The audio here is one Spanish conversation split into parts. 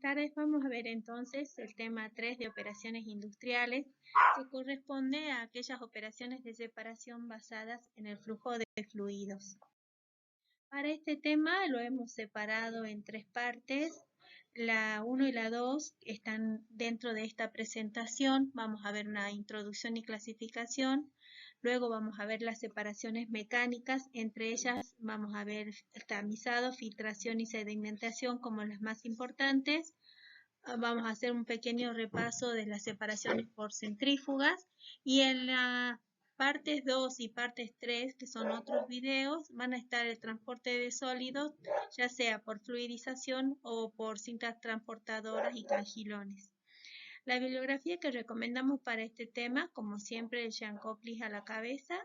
tardes. Vamos a ver entonces el tema 3 de operaciones industriales, que corresponde a aquellas operaciones de separación basadas en el flujo de fluidos. Para este tema lo hemos separado en 3 partes. La 1 y la 2 están dentro de esta presentación. Vamos a ver una introducción y clasificación. Luego vamos a ver las separaciones mecánicas. Entre ellas vamos a ver tamizado, filtración y sedimentación como las más importantes. Vamos a hacer un pequeño repaso de las separaciones por centrífugas. Y en la partes 2 y partes 3, que son otros videos, van a estar el transporte de sólidos, ya sea por fluidización o por cintas transportadoras y cangilones. La bibliografía que recomendamos para este tema, como siempre, el Jean Copley a la cabeza.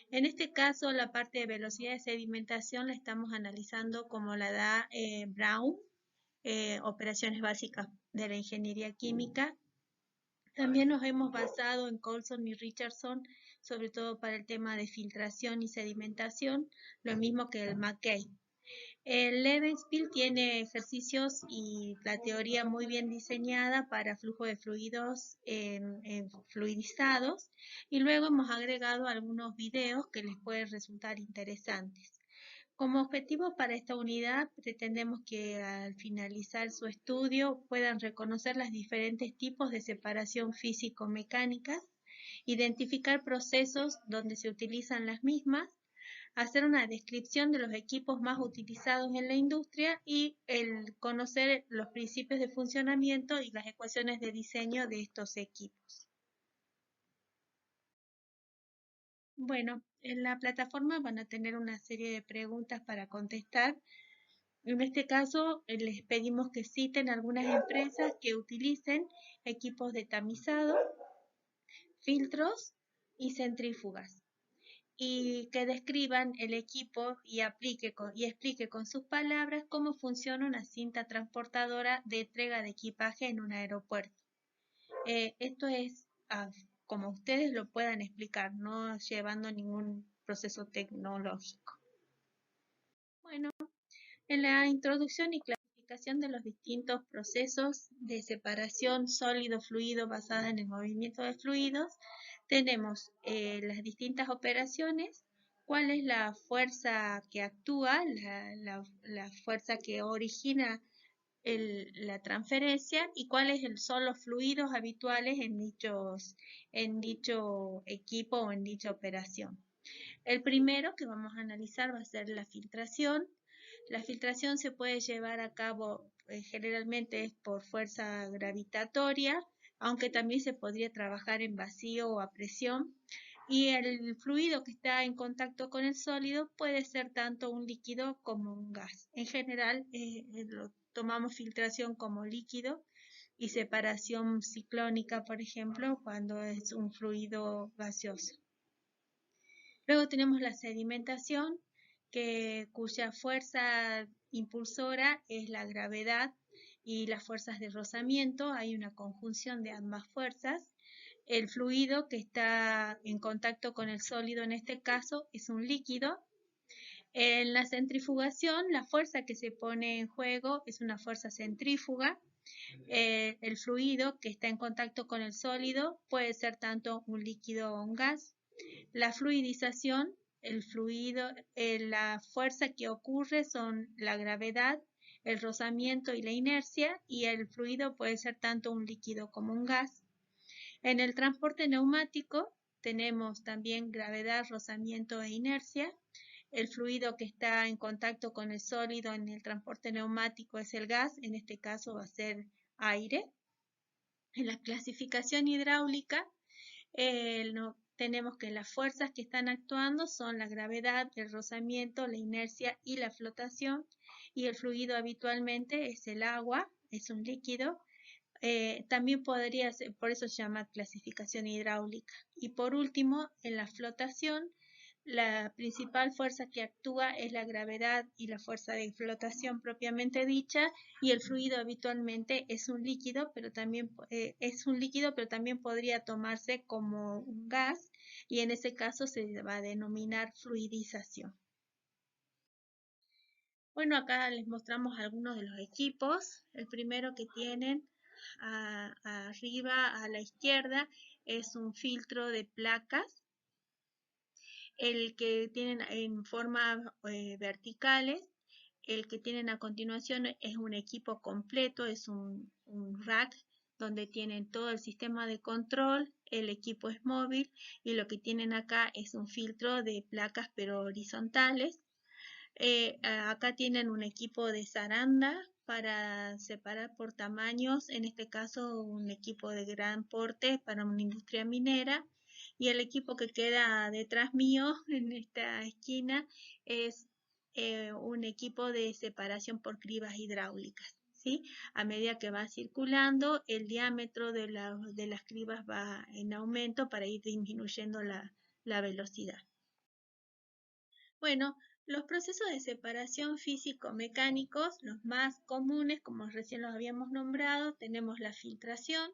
En este caso, la parte de velocidad de sedimentación la estamos analizando como la da Brown, operaciones básicas de la ingeniería química. También nos hemos basado en Coulson y Richardson, sobre todo para el tema de filtración y sedimentación, lo mismo que el McKay. El Levenspiel tiene ejercicios y la teoría muy bien diseñada para flujo de fluidos en fluidizados, y luego hemos agregado algunos videos que les pueden resultar interesantes. Como objetivo para esta unidad, pretendemos que al finalizar su estudio puedan reconocer los diferentes tipos de separación físico-mecánicas, identificar procesos donde se utilizan las mismas, hacer una descripción de los equipos más utilizados en la industria y el conocer los principios de funcionamiento y las ecuaciones de diseño de estos equipos. Bueno, en la plataforma van a tener una serie de preguntas para contestar. En este caso, les pedimos que citen algunas empresas que utilicen equipos de tamizado, filtros y centrífugas, y que describan el equipo y explique con sus palabras cómo funciona una cinta transportadora de entrega de equipaje en un aeropuerto. Esto es como ustedes lo puedan explicar, no llevando ningún proceso tecnológico. Bueno, en la introducción y clasificación de los distintos procesos de separación sólido-fluido basada en el movimiento de fluidos, tenemos las distintas operaciones, cuál es la fuerza que actúa, la fuerza que origina la transferencia y cuáles son los fluidos habituales en dicho equipo o en dicha operación. El primero que vamos a analizar va a ser la filtración. La filtración se puede llevar a cabo generalmente por fuerza gravitatoria, aunque también se podría trabajar en vacío o a presión. Y el fluido que está en contacto con el sólido puede ser tanto un líquido como un gas. En general, lo tomamos filtración como líquido y separación ciclónica, por ejemplo, cuando es un fluido gaseoso. Luego tenemos la sedimentación, cuya fuerza impulsora es la gravedad y las fuerzas de rozamiento. Hay una conjunción de ambas fuerzas. El fluido que está en contacto con el sólido en este caso es un líquido. En la centrifugación, la fuerza que se pone en juego es una fuerza centrífuga. El fluido que está en contacto con el sólido puede ser tanto un líquido o un gas. La fluidización, la fuerza que ocurre son la gravedad, el rozamiento y la inercia, y el fluido puede ser tanto un líquido como un gas. En el transporte neumático tenemos también gravedad, rozamiento e inercia. El fluido que está en contacto con el sólido en el transporte neumático es el gas, en este caso va a ser aire. En la clasificación hidráulica tenemos que las fuerzas que están actuando son la gravedad, el rozamiento, la inercia y la flotación, y el fluido habitualmente es el agua, es un líquido. También podría ser, por eso se llama clasificación hidráulica. Y por último, en la flotación, la principal fuerza que actúa es la gravedad y la fuerza de flotación propiamente dicha, y el fluido habitualmente es un líquido, pero también podría tomarse como un gas, y en ese caso se va a denominar fluidización. Bueno, acá les mostramos algunos de los equipos. El primero que tienen arriba a la izquierda es un filtro de placas. El que tienen en forma verticales. El que tienen a continuación es un equipo completo, es un rack donde tienen todo el sistema de control, el equipo es móvil y lo que tienen acá es un filtro de placas pero horizontales. Acá tienen un equipo de zaranda para separar por tamaños, en este caso un equipo de gran porte para una industria minera. Y el equipo que queda detrás mío en esta esquina es un equipo de separación por cribas hidráulicas. ¿Sí? A medida que va circulando, el diámetro de las cribas va en aumento para ir disminuyendo la velocidad. Bueno, los procesos de separación físico-mecánicos, los más comunes, como recién los habíamos nombrado, tenemos la filtración,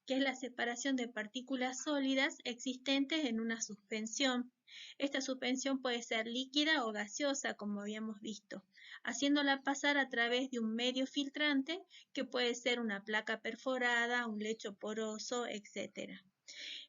que es la separación de partículas sólidas existentes en una suspensión. Esta suspensión puede ser líquida o gaseosa, como habíamos visto, haciéndola pasar a través de un medio filtrante, que puede ser una placa perforada, un lecho poroso, etc.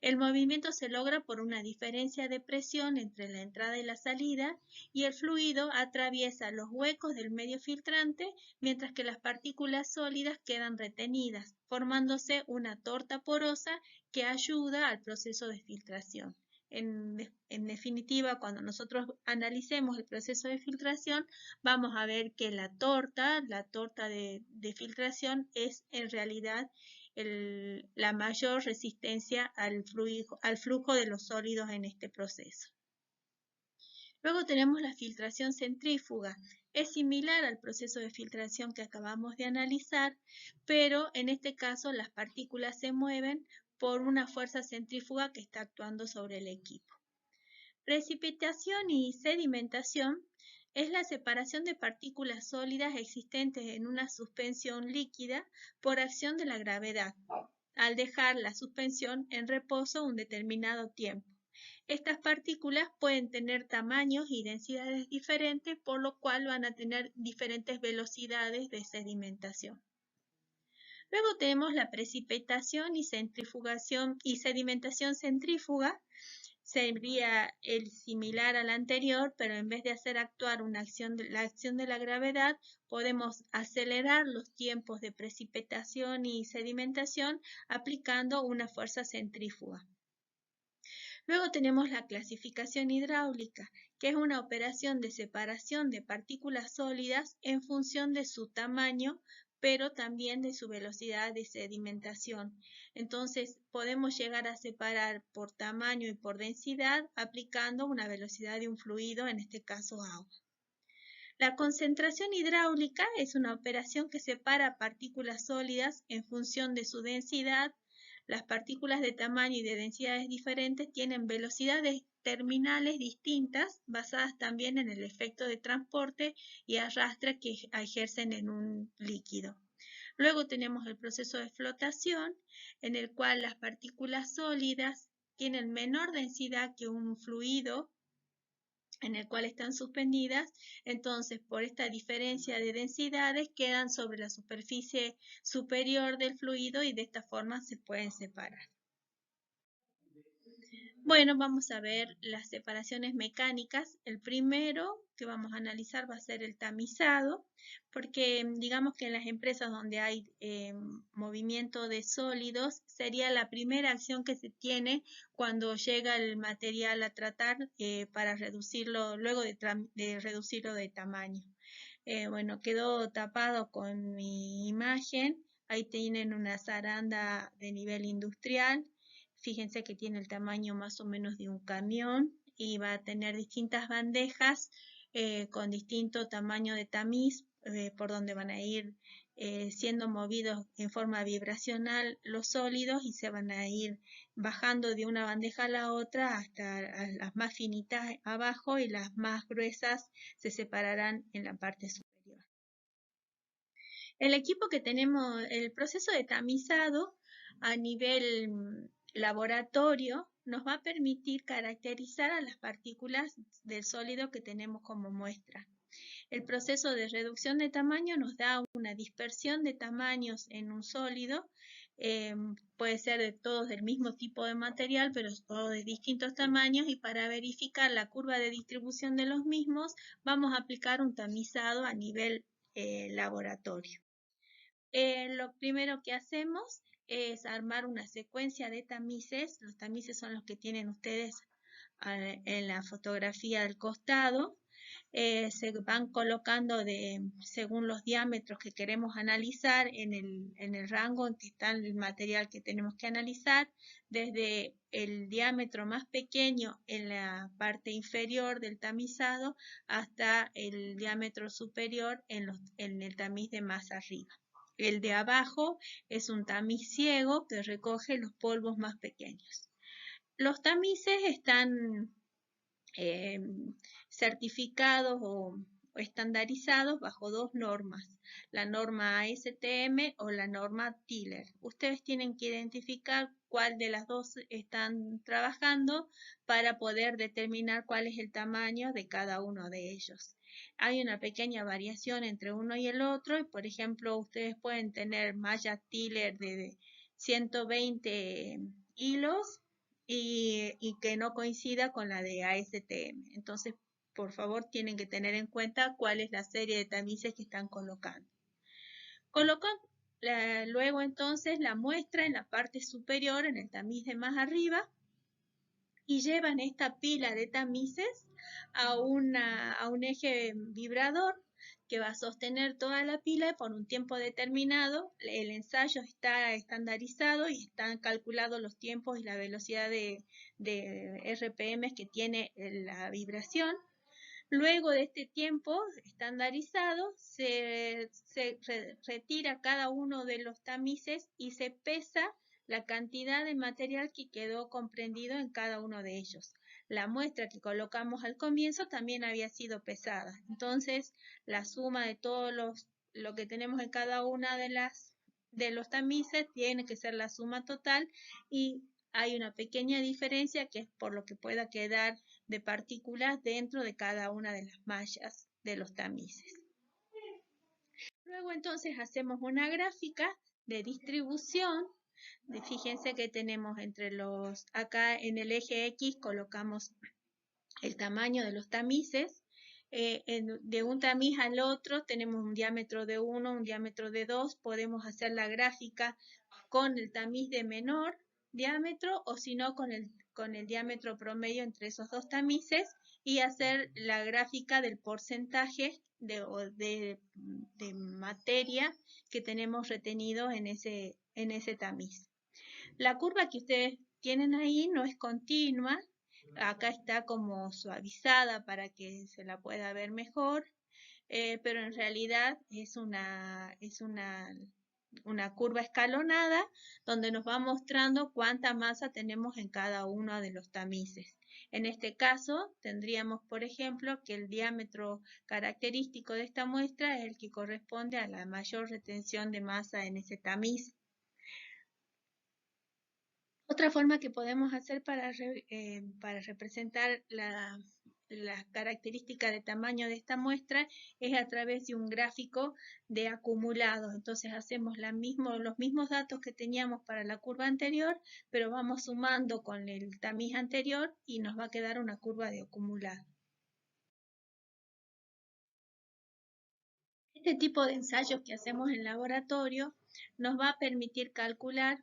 El movimiento se logra por una diferencia de presión entre la entrada y la salida, y el fluido atraviesa los huecos del medio filtrante, mientras que las partículas sólidas quedan retenidas, formándose una torta porosa que ayuda al proceso de filtración. En definitiva, cuando nosotros analicemos el proceso de filtración, vamos a ver que la torta de filtración es en realidad la mayor resistencia al flujo de los sólidos en este proceso. Luego tenemos la filtración centrífuga. Es similar al proceso de filtración que acabamos de analizar, pero en este caso las partículas se mueven por una fuerza centrífuga que está actuando sobre el equipo. Precipitación y sedimentación es la separación de partículas sólidas existentes en una suspensión líquida por acción de la gravedad, al dejar la suspensión en reposo un determinado tiempo. Estas partículas pueden tener tamaños y densidades diferentes, por lo cual van a tener diferentes velocidades de sedimentación. Luego tenemos la precipitación y centrifugación y sedimentación centrífuga. Sería el similar al anterior, pero en vez de hacer actuar la acción de la gravedad, podemos acelerar los tiempos de precipitación y sedimentación aplicando una fuerza centrífuga. Luego tenemos la clasificación hidráulica, que es una operación de separación de partículas sólidas en función de su tamaño, pero también de su velocidad de sedimentación. Entonces, podemos llegar a separar por tamaño y por densidad aplicando una velocidad de un fluido, en este caso agua. La concentración hidráulica es una operación que separa partículas sólidas en función de su densidad. Las partículas de tamaño y de densidades diferentes tienen velocidades terminales distintas, basadas también en el efecto de transporte y arrastre que ejercen en un líquido. Luego tenemos el proceso de flotación, en el cual las partículas sólidas tienen menor densidad que un fluido en el cual están suspendidas, entonces por esta diferencia de densidades quedan sobre la superficie superior del fluido y de esta forma se pueden separar. Bueno, vamos a ver las separaciones mecánicas. El primero que vamos a analizar va a ser el tamizado, porque digamos que en las empresas donde hay movimiento de sólidos, sería la primera acción que se tiene cuando llega el material a tratar para reducirlo, luego de reducirlo de tamaño. Bueno, quedó tapado con mi imagen. Ahí tienen una zaranda de nivel industrial. Fíjense que tiene el tamaño más o menos de un camión y va a tener distintas bandejas con distinto tamaño de tamiz por donde van a ir siendo movidos en forma vibracional los sólidos y se van a ir bajando de una bandeja a la otra hasta las más finitas abajo y las más gruesas se separarán en la parte superior. El equipo que tenemos, el proceso de tamizado a nivel laboratorio nos va a permitir caracterizar a las partículas del sólido que tenemos como muestra. El proceso de reducción de tamaño nos da una dispersión de tamaños en un sólido. Puede ser de todos del mismo tipo de material, pero todos de distintos tamaños, y para verificar la curva de distribución de los mismos vamos a aplicar un tamizado a nivel laboratorio. Lo primero que hacemos es armar una secuencia de tamices. Los tamices son los que tienen ustedes en la fotografía del costado. Se van colocando según los diámetros que queremos analizar en el rango en que está el material que tenemos que analizar, desde el diámetro más pequeño en la parte inferior del tamizado hasta el diámetro superior en el tamiz de más arriba. El de abajo es un tamiz ciego que recoge los polvos más pequeños. Los tamices están certificados o estandarizados bajo dos normas, la norma ASTM o la norma Tiller. Ustedes tienen que identificar cuál de las dos están trabajando para poder determinar cuál es el tamaño de cada uno de ellos. Hay una pequeña variación entre uno y el otro, y por ejemplo ustedes pueden tener malla Tiller de 120 hilos y que no coincida con la de ASTM. Entonces, por favor, tienen que tener en cuenta cuál es la serie de tamices que están colocando. Colocan luego entonces la muestra en la parte superior, en el tamiz de más arriba, y llevan esta pila de tamices a un eje vibrador que va a sostener toda la pila por un tiempo determinado. El ensayo está estandarizado y están calculados los tiempos y la velocidad de RPM que tiene la vibración. Luego de este tiempo estandarizado, se retira cada uno de los tamices y se pesa la cantidad de material que quedó comprendido en cada uno de ellos. La muestra que colocamos al comienzo también había sido pesada. Entonces, la suma de todo lo que tenemos en cada una de los tamices tiene que ser la suma total, y hay una pequeña diferencia que es por lo que pueda quedar de partículas dentro de cada una de las mallas de los tamices. Luego entonces hacemos una gráfica de distribución. Fíjense que tenemos acá en el eje X colocamos el tamaño de los tamices. De un tamiz al otro tenemos un diámetro de 1, un diámetro de 2. Podemos hacer la gráfica con el tamiz de menor diámetro, o si no con el diámetro promedio entre esos dos tamices, y hacer la gráfica del porcentaje de materia que tenemos retenido en ese tamiz. La curva que ustedes tienen ahí no es continua, acá está como suavizada para que se la pueda ver mejor, pero en realidad es una curva escalonada donde nos va mostrando cuánta masa tenemos en cada uno de los tamices. En este caso tendríamos, por ejemplo, que el diámetro característico de esta muestra es el que corresponde a la mayor retención de masa en ese tamiz. Otra forma que podemos hacer para representar la característica de tamaño de esta muestra es a través de un gráfico de acumulados. Entonces hacemos los mismos datos que teníamos para la curva anterior, pero vamos sumando con el tamiz anterior y nos va a quedar una curva de acumulado. Este tipo de ensayos que hacemos en laboratorio nos va a permitir calcular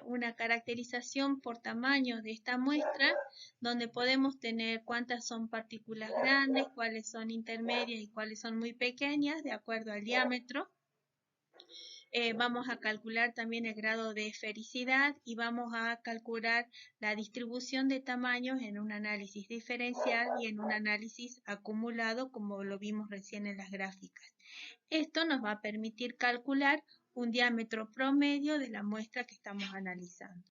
una caracterización por tamaño de esta muestra, donde podemos tener cuántas son partículas grandes, cuáles son intermedias y cuáles son muy pequeñas, de acuerdo al diámetro. Vamos a calcular también el grado de esfericidad y vamos a calcular la distribución de tamaños en un análisis diferencial y en un análisis acumulado, como lo vimos recién en las gráficas. Esto nos va a permitir calcular un diámetro promedio de la muestra que estamos analizando.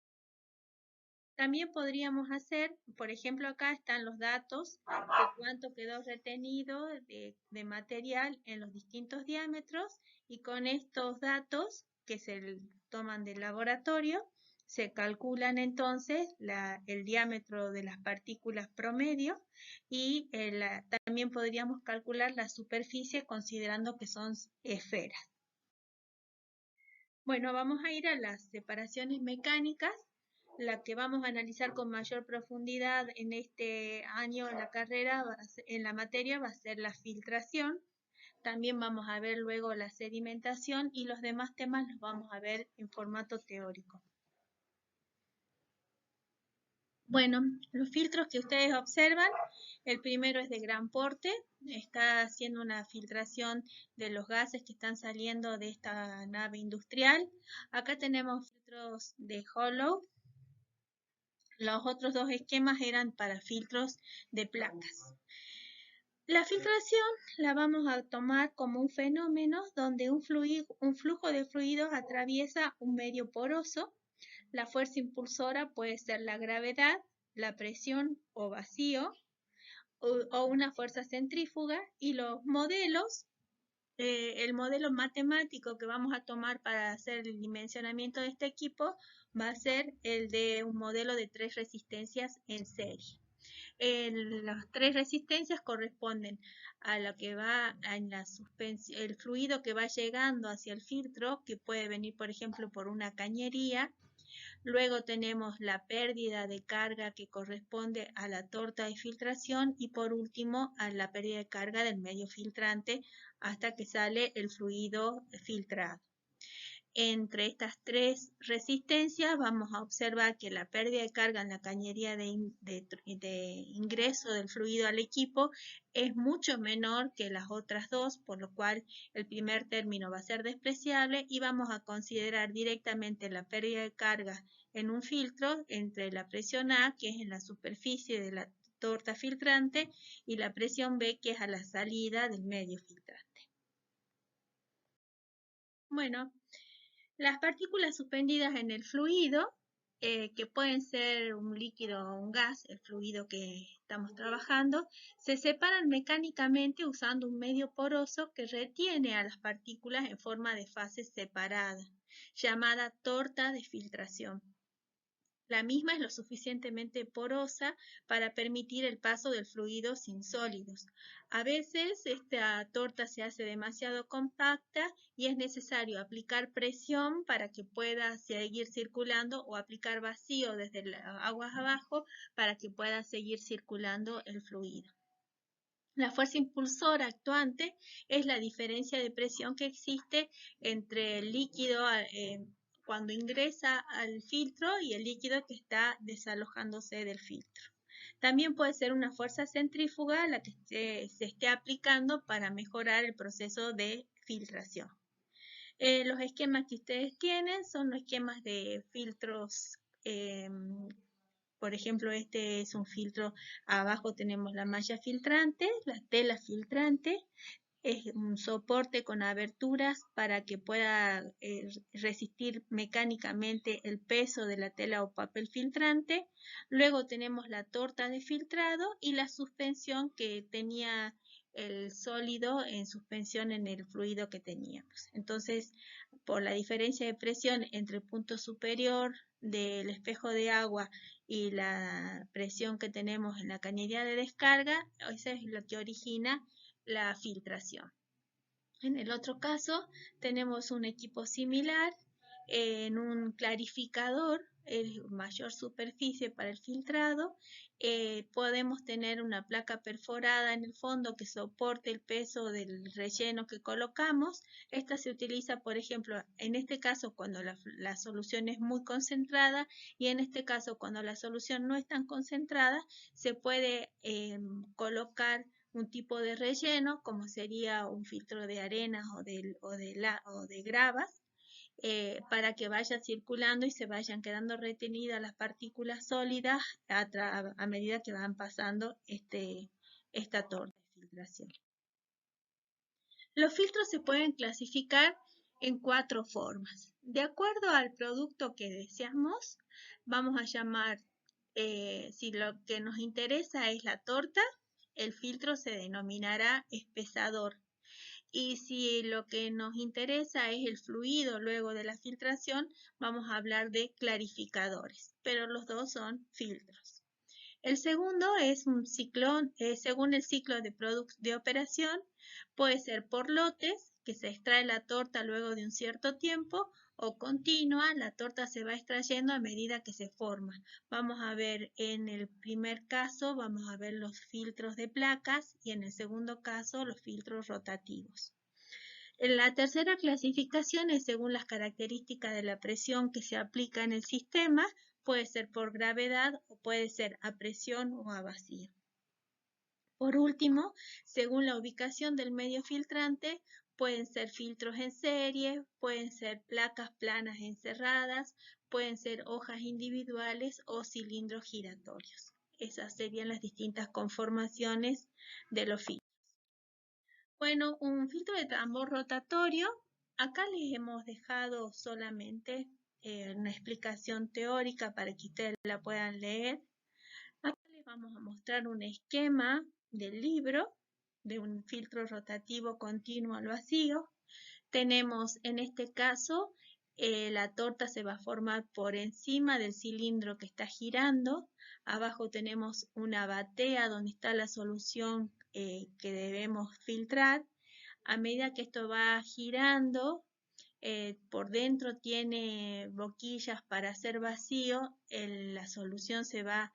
También podríamos hacer, por ejemplo, acá están los datos de cuánto quedó retenido de material en los distintos diámetros, y con estos datos que se toman del laboratorio Se calculan entonces el diámetro de las partículas promedio y también podríamos calcular la superficie considerando que son esferas. Bueno, vamos a ir a las separaciones mecánicas. La que vamos a analizar con mayor profundidad en este año en la carrera, en la materia, va a ser la filtración. También vamos a ver luego la sedimentación y los demás temas los vamos a ver en formato teórico. Bueno, los filtros que ustedes observan, el primero es de gran porte, está haciendo una filtración de los gases que están saliendo de esta nave industrial. Acá tenemos filtros de hollow. Los otros dos esquemas eran para filtros de placas. La filtración la vamos a tomar como un fenómeno donde un flujo de fluidos atraviesa un medio poroso. La fuerza impulsora puede ser la gravedad, la presión o vacío, o una fuerza centrífuga, y los modelos, el modelo matemático que vamos a tomar para hacer el dimensionamiento de este equipo va a ser el de un modelo de 3 resistencias en serie. Las 3 resistencias corresponden a lo que va en la suspensión, el fluido que va llegando hacia el filtro, que puede venir, por ejemplo, por una cañería. Luego tenemos la pérdida de carga que corresponde a la torta de filtración y por último a la pérdida de carga del medio filtrante hasta que sale el fluido filtrado. Entre estas 3 resistencias vamos a observar que la pérdida de carga en la cañería de ingreso del fluido al equipo es mucho menor que las otras 2, por lo cual el primer término va a ser despreciable y vamos a considerar directamente la pérdida de carga en un filtro entre la presión A, que es en la superficie de la torta filtrante, y la presión B, que es a la salida del medio filtrante. Bueno, las partículas suspendidas en el fluido, que pueden ser un líquido o un gas, el fluido que estamos trabajando, se separan mecánicamente usando un medio poroso que retiene a las partículas en forma de fases separadas, llamada torta de filtración. La misma es lo suficientemente porosa para permitir el paso del fluido sin sólidos. A veces esta torta se hace demasiado compacta y es necesario aplicar presión para que pueda seguir circulando o aplicar vacío desde las aguas abajo para que pueda seguir circulando el fluido. La fuerza impulsora actuante es la diferencia de presión que existe entre el líquido cuando ingresa al filtro y el líquido que está desalojándose del filtro. También puede ser una fuerza centrífuga la que se esté aplicando para mejorar el proceso de filtración. Los esquemas que ustedes tienen son los esquemas de filtros. Por ejemplo, este es un filtro, abajo tenemos la malla filtrante, la tela filtrante, es un soporte con aberturas para que pueda resistir mecánicamente el peso de la tela o papel filtrante. Luego tenemos la torta de filtrado y la suspensión que tenía el sólido en suspensión en el fluido que teníamos. Entonces, por la diferencia de presión entre el punto superior del espejo de agua y la presión que tenemos en la cañería de descarga, eso es lo que origina la filtración. En el otro caso tenemos un equipo similar en un clarificador, mayor superficie para el filtrado. Podemos tener una placa perforada en el fondo que soporte el peso del relleno que colocamos. Esta se utiliza, por ejemplo, en este caso cuando la solución es muy concentrada y en este caso cuando la solución no es tan concentrada, se puede colocar un tipo de relleno como sería un filtro de arenas o de gravas, para que vaya circulando y se vayan quedando retenidas las partículas sólidas a medida que van pasando esta torta de filtración. Los filtros se pueden clasificar en 4 formas. De acuerdo al producto que deseamos, vamos a llamar, si lo que nos interesa es la torta, el filtro se denominará espesador. Y si lo que nos interesa es el fluido luego de la filtración, vamos a hablar de clarificadores, pero los dos son filtros. El segundo es un ciclo, según el ciclo de operación, puede ser por lotes, que se extrae la torta luego de un cierto tiempo, o continua, la torta se va extrayendo a medida que se forma. Vamos a ver en el primer caso, vamos a ver los filtros de placas y en el segundo caso los filtros rotativos. En la tercera clasificación es según las características de la presión que se aplica en el sistema, puede ser por gravedad o puede ser a presión o a vacío. Por último, según la ubicación del medio filtrante, pueden ser filtros en serie, pueden ser placas planas encerradas, pueden ser hojas individuales o cilindros giratorios. Esas serían las distintas conformaciones de los filtros. Bueno, un filtro de tambor rotatorio, acá les hemos dejado solamente una explicación teórica para que ustedes la puedan leer. Acá les vamos a mostrar un esquema del libro de un filtro rotativo continuo al vacío. Tenemos en este caso, la torta se va a formar por encima del cilindro que está girando. Abajo tenemos una batea donde está la solución que debemos filtrar. A medida que esto va girando, por dentro tiene boquillas para hacer vacío, la solución se va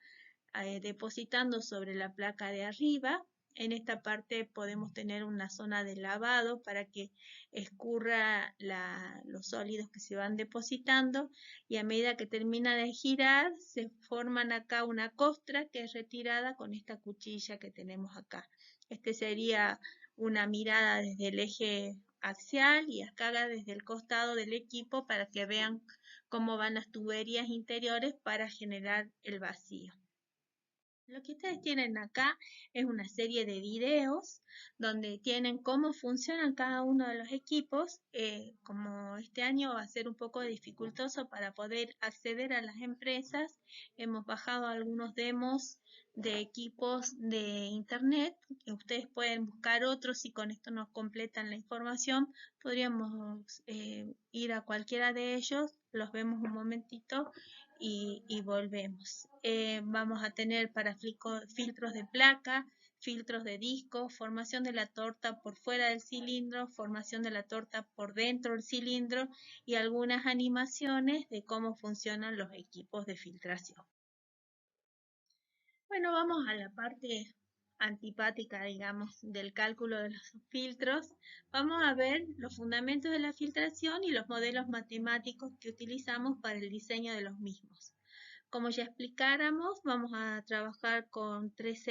depositando sobre la placa de arriba. En esta parte podemos tener una zona de lavado para que escurra los sólidos que se van depositando, y a medida que termina de girar se forman acá una costra que es retirada con esta cuchilla que tenemos acá. Este sería una mirada desde el eje axial y acá desde el costado del equipo para que vean cómo van las tuberías interiores para generar el vacío. Lo que ustedes tienen acá es una serie de videos donde tienen cómo funcionan cada uno de los equipos. Como este año va a ser un poco dificultoso para poder acceder a las empresas, hemos bajado algunos demos de equipos de internet. Ustedes pueden buscar otros si con esto nos completan la información. Podríamos ir a cualquiera de ellos, los vemos un momentito y volvemos. Vamos a tener para filtros de placa, filtros de disco, formación de la torta por fuera del cilindro, formación de la torta por dentro del cilindro y algunas animaciones de cómo funcionan los equipos de filtración. Bueno, vamos a la parte antipática, digamos, del cálculo de los filtros. Vamos a ver los fundamentos de la filtración y los modelos matemáticos que utilizamos para el diseño de los mismos. Como ya explicáramos, vamos a trabajar con tres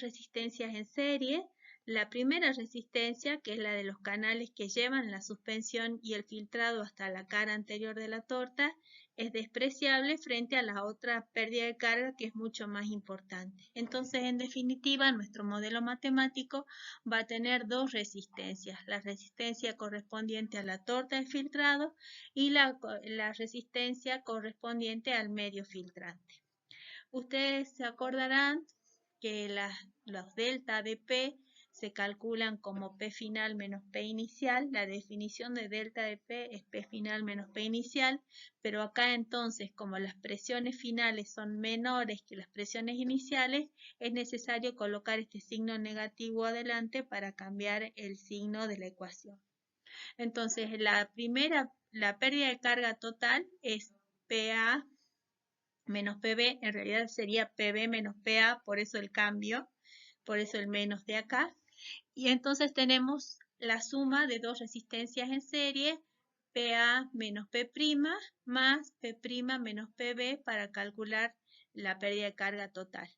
resistencias en serie. La primera resistencia, que es la de los canales que llevan la suspensión y el filtrado hasta la cara anterior de la torta, es despreciable frente a la otra pérdida de carga que es mucho más importante. Entonces, en definitiva, nuestro modelo matemático va a tener dos resistencias: la resistencia correspondiente a la torta de filtrado y la resistencia correspondiente al medio filtrante. Ustedes se acordarán que los delta de P se calculan como P final menos P inicial. La definición de delta de P es P final menos P inicial, pero acá entonces, como las presiones finales son menores que las presiones iniciales, es necesario colocar este signo negativo adelante para cambiar el signo de la ecuación. Entonces, la pérdida de carga total es PA menos PB, en realidad sería PB menos PA, por eso el cambio, por eso el menos de acá. Y entonces tenemos la suma de dos resistencias en serie, PA menos P' más P' menos PB, para calcular la pérdida de carga total.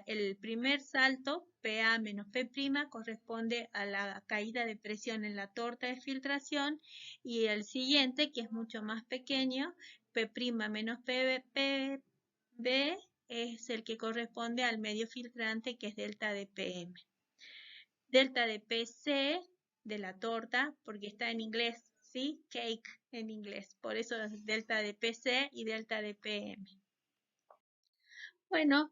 El primer salto, PA menos P', corresponde a la caída de presión en la torta de filtración, y el siguiente, que es mucho más pequeño, P' menos PB, es el que corresponde al medio filtrante, que es delta de PM. Delta de PC de la torta, porque está en inglés, ¿sí? Cake en inglés, por eso es delta de PC y delta de PM. Bueno,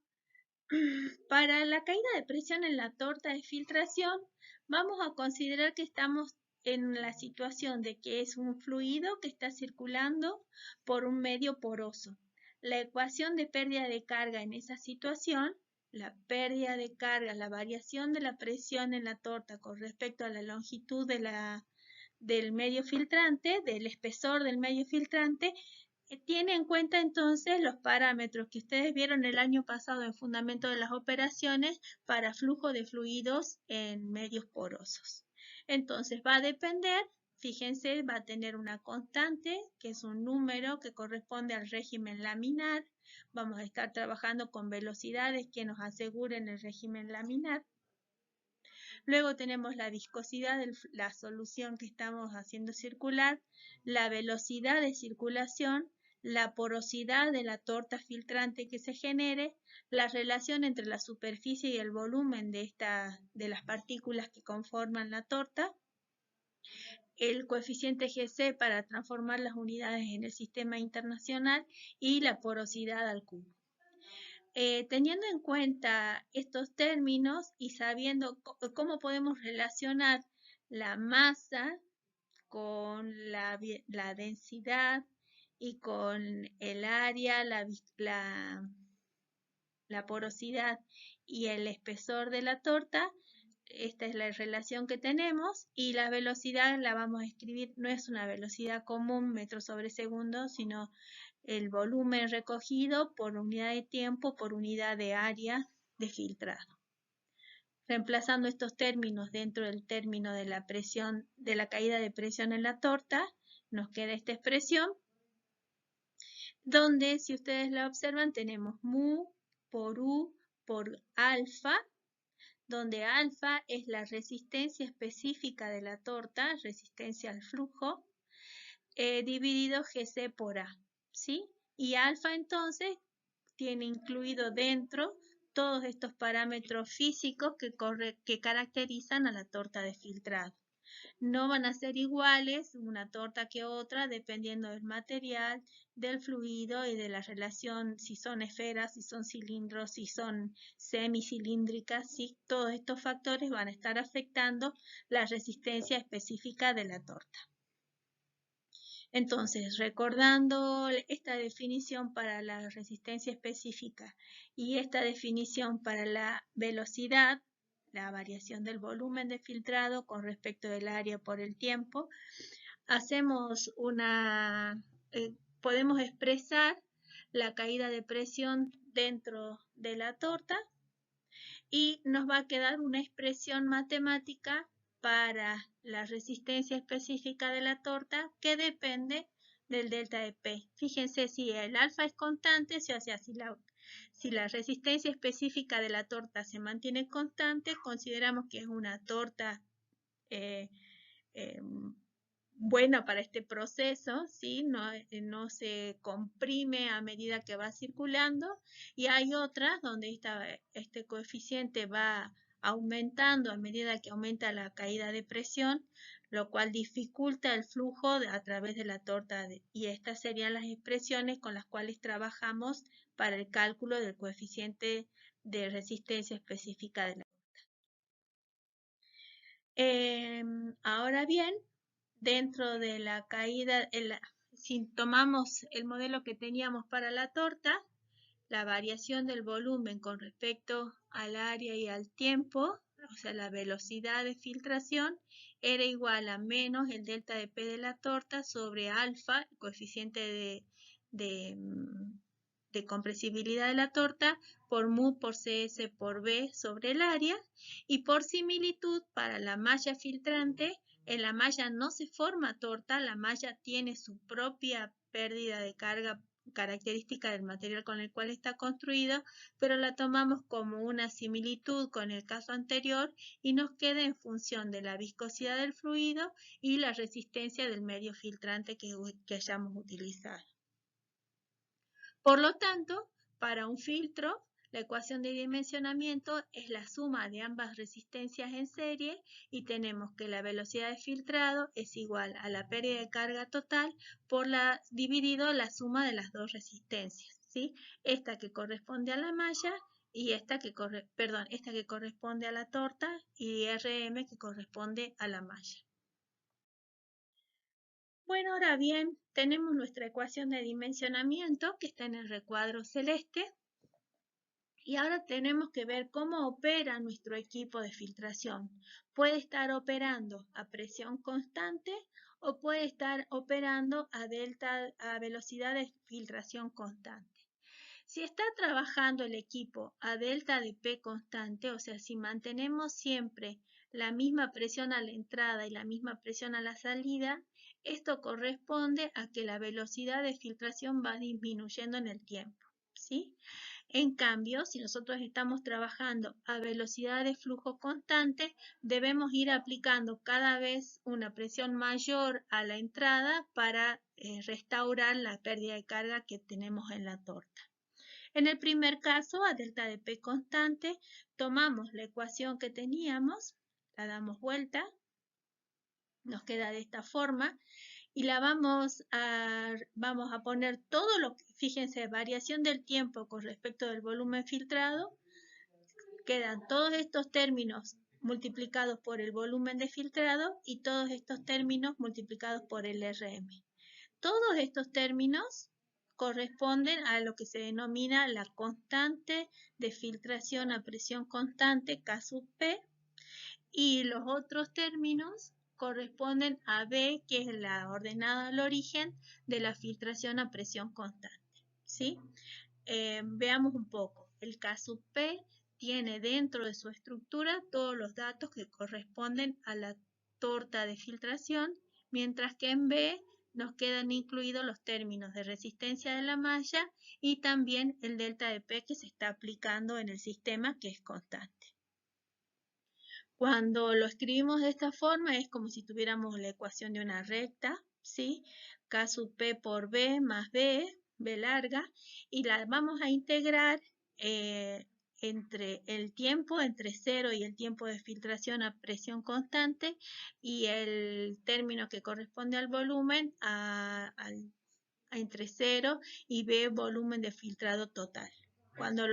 para la caída de presión en la torta de filtración Vamos a considerar que estamos en la situación de que es un fluido que está circulando por un medio poroso. La ecuación de pérdida de carga en esa situación, la pérdida de carga, la variación de la presión en la torta con respecto a la longitud del medio filtrante, del espesor del medio filtrante, tiene en cuenta entonces los parámetros que ustedes vieron el año pasado en Fundamento de las Operaciones para flujo de fluidos en medios porosos. Entonces va a depender, fíjense, va a tener una constante, que es un número que corresponde al régimen laminar. Vamos a estar trabajando con velocidades que nos aseguren el régimen laminar. Luego tenemos la viscosidad de la solución que estamos haciendo circular, la velocidad de circulación, la porosidad de la torta filtrante que se genere, la relación entre la superficie y el volumen de las partículas que conforman la torta, el coeficiente GC para transformar las unidades en el sistema internacional y la porosidad al cubo. Teniendo en cuenta estos términos y sabiendo cómo podemos relacionar la masa con la densidad y con el área, la porosidad y el espesor de la torta, esta es la relación que tenemos, y la velocidad la vamos a escribir, no es una velocidad común, metros sobre segundo, sino el volumen recogido por unidad de tiempo por unidad de área de filtrado. Reemplazando estos términos dentro del término de la presión, de la caída de presión en la torta, nos queda esta expresión, donde si ustedes la observan tenemos mu por u por alfa, donde alfa es la resistencia específica de la torta, resistencia al flujo, dividido GC por A, ¿sí? Y alfa entonces tiene incluido dentro todos estos parámetros físicos que caracterizan a la torta de filtrado. No van a ser iguales una torta que otra dependiendo del material, del fluido y de la relación, si son esferas, si son cilindros, si son semicilíndricas, ¿sí? Todos estos factores van a estar afectando la resistencia específica de la torta. Entonces, recordando esta definición para la resistencia específica y esta definición para la velocidad, la variación del volumen de filtrado con respecto del área por el tiempo, podemos expresar la caída de presión dentro de la torta y nos va a quedar una expresión matemática para la resistencia específica de la torta que depende del delta de P. Fíjense si el alfa es constante, o sea, si la resistencia específica de la torta se mantiene constante, consideramos que es una torta buena para este proceso, ¿sí? No se comprime a medida que va circulando, y hay otras donde este coeficiente va aumentando a medida que aumenta la caída de presión, lo cual dificulta el flujo a través de la torta, y estas serían las expresiones con las cuales trabajamos para el cálculo del coeficiente de resistencia específica de la torta. Ahora bien, dentro de la caída, si tomamos el modelo que teníamos para la torta, la variación del volumen con respecto al área y al tiempo, o sea, la velocidad de filtración, era igual a menos el delta de P de la torta sobre alfa, el coeficiente de compresibilidad de la torta, por mu por CS por B sobre el área, y por similitud para la malla filtrante, en la malla no se forma torta, la malla tiene su propia pérdida de carga característica del material con el cual está construido, pero la tomamos como una similitud con el caso anterior y nos queda en función de la viscosidad del fluido y la resistencia del medio filtrante que hayamos utilizado. Por lo tanto, para un filtro, la ecuación de dimensionamiento es la suma de ambas resistencias en serie y tenemos que la velocidad de filtrado es igual a la pérdida de carga total dividido la suma de las dos resistencias, ¿sí? Esta que corresponde a la malla y esta que corresponde a la torta y RM que corresponde a la malla. Bueno, ahora bien, tenemos nuestra ecuación de dimensionamiento que está en el recuadro celeste. Y ahora tenemos que ver cómo opera nuestro equipo de filtración. Puede estar operando a presión constante o puede estar operando a velocidad de filtración constante. Si está trabajando el equipo a delta de P constante, o sea, si mantenemos siempre la misma presión a la entrada y la misma presión a la salida, esto corresponde a que la velocidad de filtración va disminuyendo en el tiempo, ¿sí? En cambio, si nosotros estamos trabajando a velocidad de flujo constante, debemos ir aplicando cada vez una presión mayor a la entrada para restaurar la pérdida de carga que tenemos en la torta. En el primer caso, a delta de P constante, tomamos la ecuación que teníamos, la damos vuelta, nos queda de esta forma, y la vamos a poner todo lo que, fíjense, variación del tiempo con respecto del volumen filtrado, quedan todos estos términos multiplicados por el volumen de filtrado y todos estos términos multiplicados por el RM. Todos estos términos corresponden a lo que se denomina la constante de filtración a presión constante K sub P, y los otros términos corresponden a B, que es la ordenada al origen de la filtración a presión constante, ¿sí? Veamos un poco. El K sub P tiene dentro de su estructura todos los datos que corresponden a la torta de filtración, mientras que en B nos quedan incluidos los términos de resistencia de la malla y también el delta de P que se está aplicando en el sistema, que es constante. Cuando lo escribimos de esta forma es como si tuviéramos la ecuación de una recta, ¿sí? K sub P por B más B, B larga, y la vamos a integrar entre el tiempo, entre 0 y el tiempo de filtración a presión constante, y el término que corresponde al volumen entre 0 y B, volumen de filtrado total. Cuando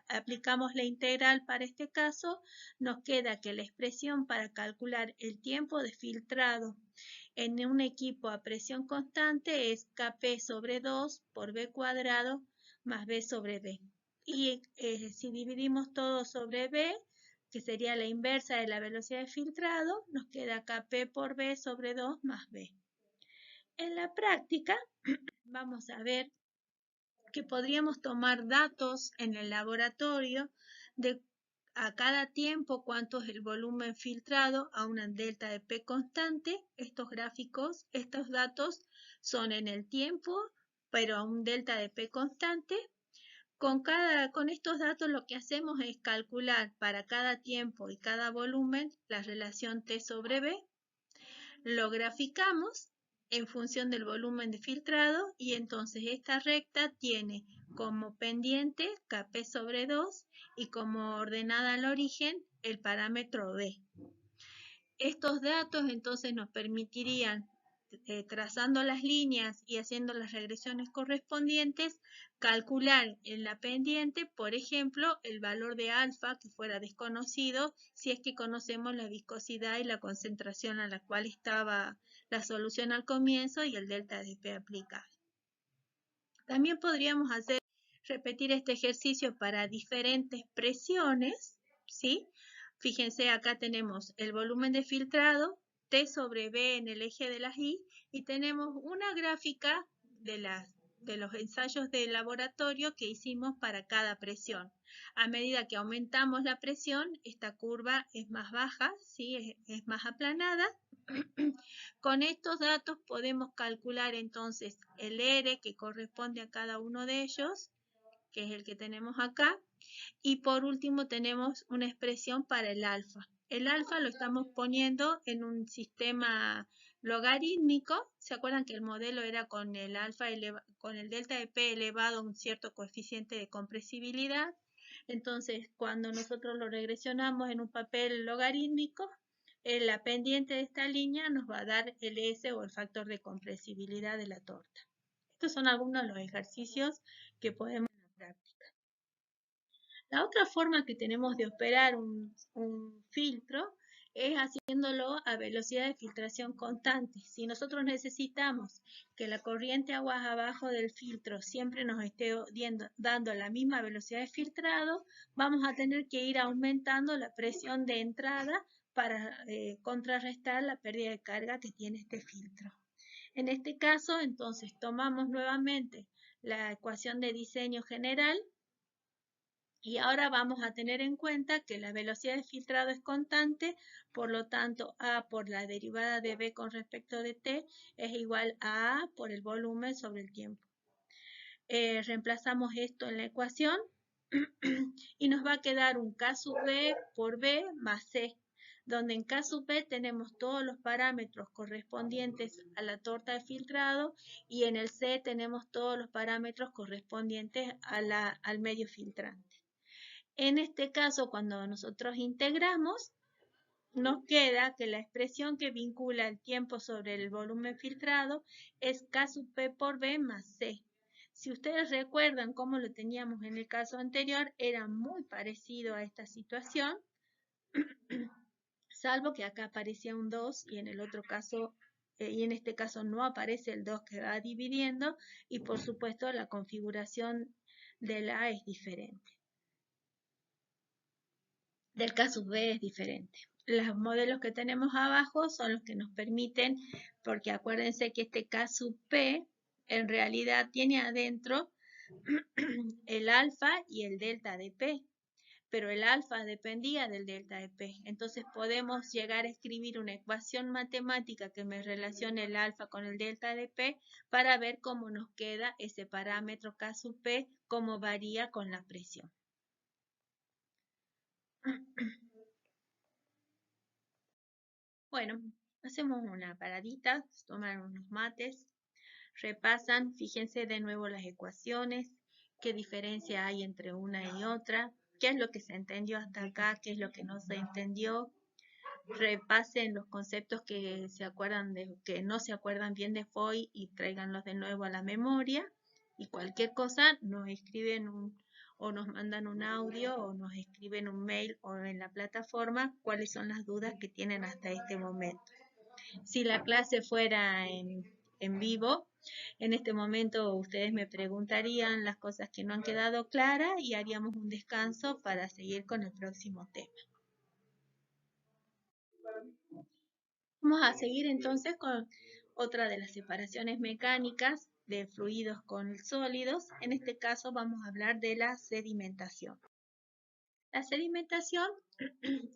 aplicamos la integral para este caso, nos queda que la expresión para calcular el tiempo de filtrado en un equipo a presión constante es Kp sobre 2 por B cuadrado más B sobre B. Y si dividimos todo sobre B, que sería la inversa de la velocidad de filtrado, nos queda Kp por B sobre 2 más B. En la práctica, vamos a ver que podríamos tomar datos en el laboratorio de a cada tiempo cuánto es el volumen filtrado a una delta de P constante. Estos gráficos, estos datos son en el tiempo, pero a un delta de P constante. Con estos datos lo que hacemos es calcular para cada tiempo y cada volumen la relación T sobre B. Lo graficamos en función del volumen de filtrado y entonces esta recta tiene como pendiente Kp sobre 2 y como ordenada al origen el parámetro B. Estos datos entonces nos permitirían, trazando las líneas y haciendo las regresiones correspondientes, calcular en la pendiente, por ejemplo, el valor de alfa que fuera desconocido si es que conocemos la viscosidad y la concentración a la cual estaba la solución al comienzo y el delta de P aplicado. También podríamos repetir este ejercicio para diferentes presiones, ¿sí? Fíjense, acá tenemos el volumen de filtrado, T sobre B en el eje de las Y, y tenemos una gráfica de los ensayos de laboratorio que hicimos para cada presión. A medida que aumentamos la presión, esta curva es más baja, ¿sí? Es más aplanada. Con estos datos podemos calcular entonces el R que corresponde a cada uno de ellos, que es el que tenemos acá, y por último tenemos una expresión para el alfa. El alfa lo estamos poniendo en un sistema logarítmico. ¿Se acuerdan que el modelo era con el alfa con el delta de P elevado a un cierto coeficiente de compresibilidad? Entonces, cuando nosotros lo regresionamos en un papel logarítmico, la pendiente de esta línea nos va a dar el S o el factor de compresibilidad de la torta. Estos son algunos de los ejercicios que podemos hacer en la práctica. La otra forma que tenemos de operar un filtro es haciéndolo a velocidad de filtración constante. Si nosotros necesitamos que la corriente aguas abajo del filtro siempre nos esté dando la misma velocidad de filtrado, vamos a tener que ir aumentando la presión de entrada para contrarrestar la pérdida de carga que tiene este filtro. En este caso, entonces, tomamos nuevamente la ecuación de diseño general y ahora vamos a tener en cuenta que la velocidad de filtrado es constante, por lo tanto A por la derivada de B con respecto de T es igual a A por el volumen sobre el tiempo. Reemplazamos esto en la ecuación y nos va a quedar un K sub B por B más C, donde en K sub B tenemos todos los parámetros correspondientes a la torta de filtrado y en el C tenemos todos los parámetros correspondientes al medio filtrante. En este caso, cuando nosotros integramos, nos queda que la expresión que vincula el tiempo sobre el volumen filtrado es K sub P por B más C. Si ustedes recuerdan cómo lo teníamos en el caso anterior, era muy parecido a esta situación, salvo que acá aparecía un 2 y en el otro caso, y en este caso no aparece el 2 que va dividiendo, y por supuesto la configuración de la A es diferente. Del K sub B es diferente. Los modelos que tenemos abajo son los que nos permiten, porque acuérdense que este K sub P en realidad tiene adentro el alfa y el delta de P, pero el alfa dependía del delta de P. Entonces podemos llegar a escribir una ecuación matemática que me relacione el alfa con el delta de P para ver cómo nos queda ese parámetro K sub P, cómo varía con la presión. Bueno, hacemos una paradita, toman unos mates, repasan, fíjense de nuevo las ecuaciones, qué diferencia hay entre una y otra, qué es lo que se entendió hasta acá, qué es lo que no se entendió. Repasen los conceptos que se acuerdan que no se acuerdan bien de Foy y tráiganlos de nuevo a la memoria. Y cualquier cosa nos escriben o nos mandan un audio o nos escriben un mail o en la plataforma cuáles son las dudas que tienen hasta este momento. Si la clase fuera en vivo, en este momento ustedes me preguntarían las cosas que no han quedado claras y haríamos un descanso para seguir con el próximo tema. Vamos a seguir entonces con otra de las separaciones mecánicas de fluidos con sólidos. En este caso vamos a hablar de la sedimentación. La sedimentación,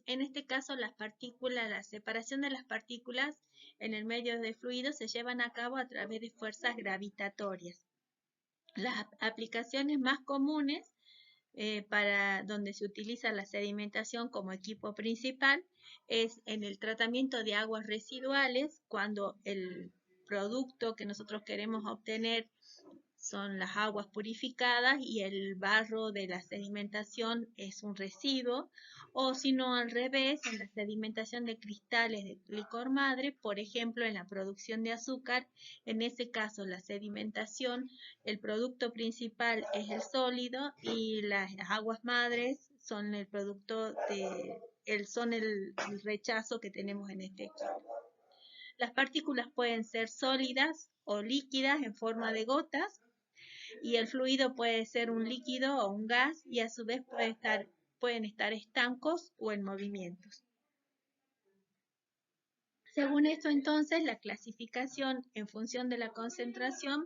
en este caso las partículas, la separación de las partículas en el medio de fluidos se llevan a cabo a través de fuerzas gravitatorias. Las aplicaciones más comunes para donde se utiliza la sedimentación como equipo principal es en el tratamiento de aguas residuales, cuando el producto que nosotros queremos obtener son las aguas purificadas y el barro de la sedimentación es un residuo, o si no al revés, en la sedimentación de cristales de licor madre, por ejemplo en la producción de azúcar, en ese caso la sedimentación, el producto principal es el sólido y las aguas madres son el producto son el rechazo que tenemos en este equipo. Las partículas pueden ser sólidas o líquidas en forma de gotas, y el fluido puede ser un líquido o un gas y a su vez pueden estar estancos o en movimientos. Según esto, entonces, la clasificación en función de la concentración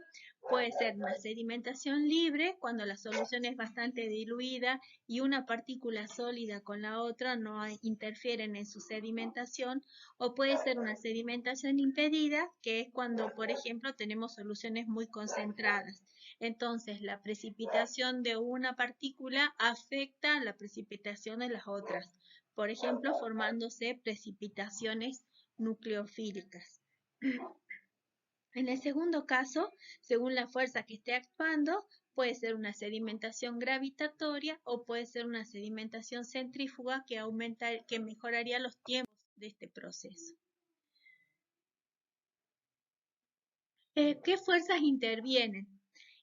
puede ser una sedimentación libre, cuando la solución es bastante diluida y una partícula sólida con la otra no interfieren en su sedimentación, o puede ser una sedimentación impedida, que es cuando, por ejemplo, tenemos soluciones muy concentradas. Entonces, la precipitación de una partícula afecta a la precipitación de las otras, por ejemplo, formándose precipitaciones nucleofílicas. En el segundo caso, según la fuerza que esté actuando, puede ser una sedimentación gravitatoria o puede ser una sedimentación centrífuga que mejoraría los tiempos de este proceso. ¿Qué fuerzas intervienen?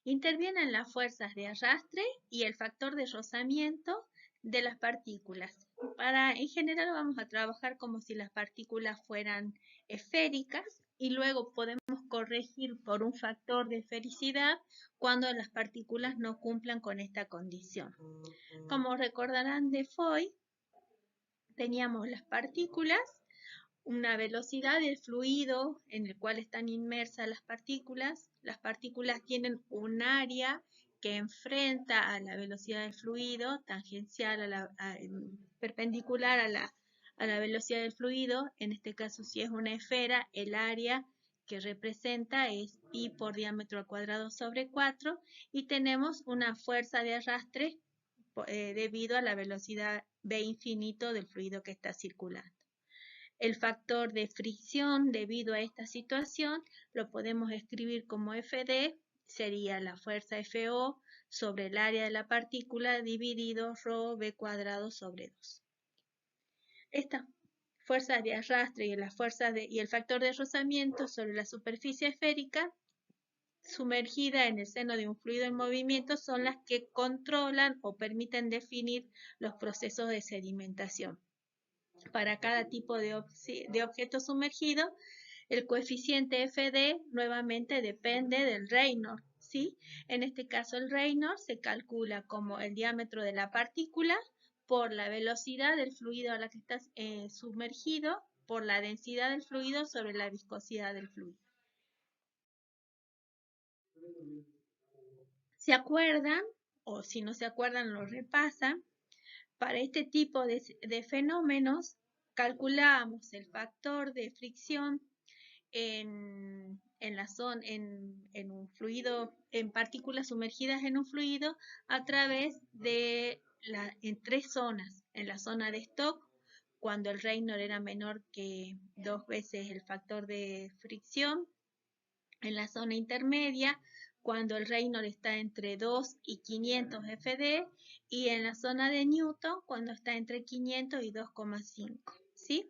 Intervienen las fuerzas de arrastre y el factor de rozamiento de las partículas. En general vamos a trabajar como si las partículas fueran esféricas y luego podemos corregir por un factor de esfericidad cuando las partículas no cumplan con esta condición. Como recordarán de Foy, teníamos las partículas, una velocidad del fluido en el cual están inmersas las partículas. Las partículas tienen un área que enfrenta a la velocidad del fluido, tangencial perpendicular a la velocidad del fluido. En este caso, si es una esfera, el área que representa es pi por diámetro al cuadrado sobre 4 y tenemos una fuerza de arrastre debido a la velocidad v infinito del fluido que está circulando. El factor de fricción debido a esta situación lo podemos escribir como Fd, sería la fuerza Fo sobre el área de la partícula dividido ρ v cuadrado sobre 2. Estas fuerzas de arrastre y el factor de rozamiento sobre la superficie esférica sumergida en el seno de un fluido en movimiento son las que controlan o permiten definir los procesos de sedimentación. Para cada tipo de objeto sumergido, el coeficiente Fd nuevamente depende del Reynolds, ¿sí? En este caso el Reynolds se calcula como el diámetro de la partícula por la velocidad del fluido a la que está sumergido por la densidad del fluido sobre la viscosidad del fluido. ¿Se acuerdan? O si no se acuerdan, lo repasan. Para este tipo de fenómenos, calculamos el factor de fricción en un fluido, en partículas sumergidas en un fluido a través de en 3 zonas. En la zona de Stokes, cuando el Reynolds era menor que 2 veces el factor de fricción. En la zona intermedia, cuando el Reynolds está entre 2 y 500 Fd, y en la zona de Newton, cuando está entre 500 y 2,5, ¿sí?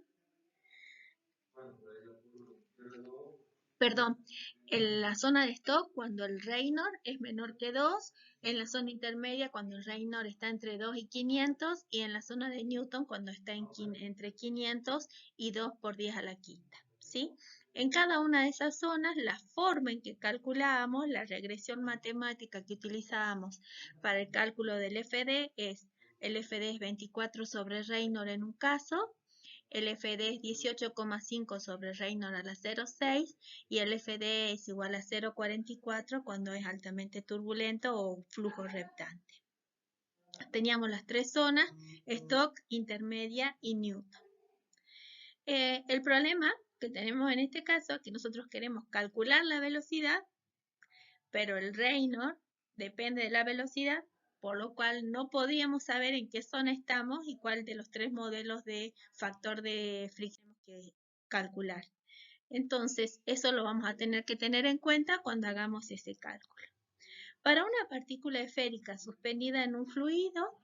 Perdón, en la zona de Stokes, cuando el Reynolds es menor que 2, en la zona intermedia, cuando el Reynolds está entre 2 y 500, y en la zona de Newton, cuando está entre 500 y 2 por 10 a la quinta, ¿sí? En cada una de esas zonas, la forma en que calculábamos, la regresión matemática que utilizábamos para el cálculo del FD el FD es 24 sobre Reynolds en un caso, el FD es 18,5 sobre Reynolds a la 0,6 y el FD es igual a 0,44 cuando es altamente turbulento o flujo reptante. Teníamos las 3 zonas, Stokes, intermedia y Newton. El problema que tenemos en este caso es que nosotros queremos calcular la velocidad, pero el Reynolds depende de la velocidad, por lo cual no podíamos saber en qué zona estamos y cuál de los 3 modelos de factor de fricción que calcular. Entonces, eso lo vamos a tener que tener en cuenta cuando hagamos ese cálculo. Para una partícula esférica suspendida en un fluido,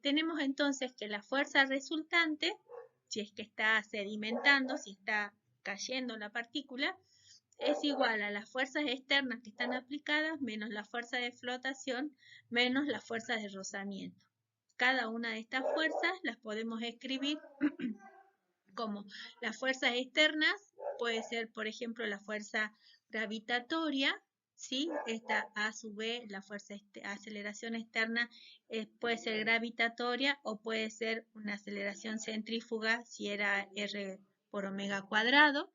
tenemos entonces que la fuerza resultante, si es que está sedimentando, si está cayendo la partícula, es igual a las fuerzas externas que están aplicadas menos la fuerza de flotación menos la fuerza de rozamiento. Cada una de estas fuerzas las podemos escribir como las fuerzas externas, puede ser, por ejemplo, la fuerza gravitatoria, ¿sí? Esta a su vez, la fuerza aceleración externa puede ser gravitatoria o puede ser una aceleración centrífuga si era R por omega cuadrado.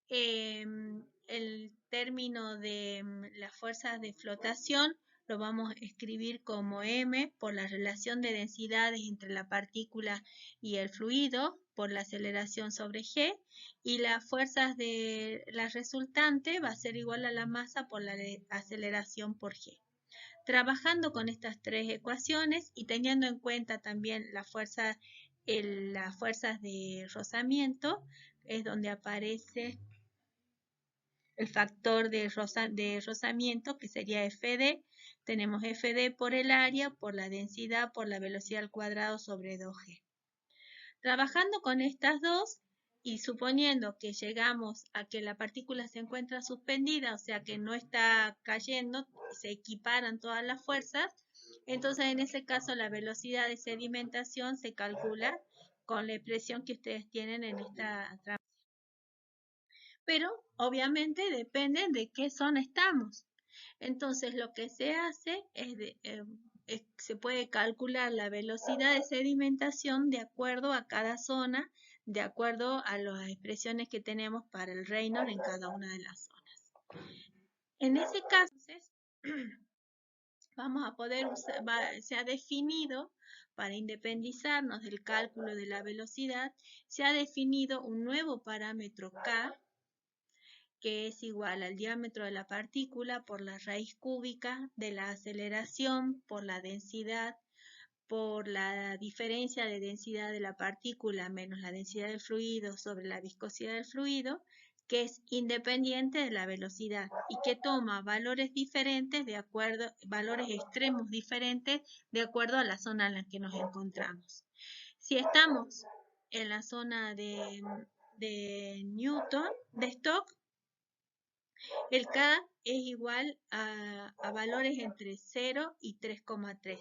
El término de las fuerzas de flotación lo vamos a escribir como M por la relación de densidades entre la partícula y el fluido por la aceleración sobre G, y las fuerzas de la resultante va a ser igual a la masa por la aceleración por G. Trabajando con estas 3 ecuaciones y teniendo en cuenta también las fuerzas de rozamiento, es donde aparece el factor de rozamiento, que sería Fd. Tenemos Fd por el área, por la densidad, por la velocidad al cuadrado sobre 2G. Trabajando con estas dos y suponiendo que llegamos a que la partícula se encuentra suspendida, o sea que no está cayendo, se equiparan todas las fuerzas, Entonces, en ese caso, la velocidad de sedimentación se calcula con la presión que ustedes tienen en esta trampa. Pero, obviamente, depende de qué zona estamos. Entonces, lo que se hace es se puede calcular la velocidad de sedimentación de acuerdo a cada zona, de acuerdo a las expresiones que tenemos para el Reynolds en cada una de las zonas. En ese caso, vamos a poder usar, se ha definido, para independizarnos del cálculo de la velocidad, se ha definido un nuevo parámetro K, que es igual al diámetro de la partícula por la raíz cúbica de la aceleración por la densidad por la diferencia de densidad de la partícula menos la densidad del fluido sobre la viscosidad del fluido, que es independiente de la velocidad y que toma valores diferentes de acuerdo, valores extremos diferentes de acuerdo a la zona en la que nos encontramos. Si estamos en la zona de Newton, de Stokes, el K es igual a valores entre 0 y 3,3.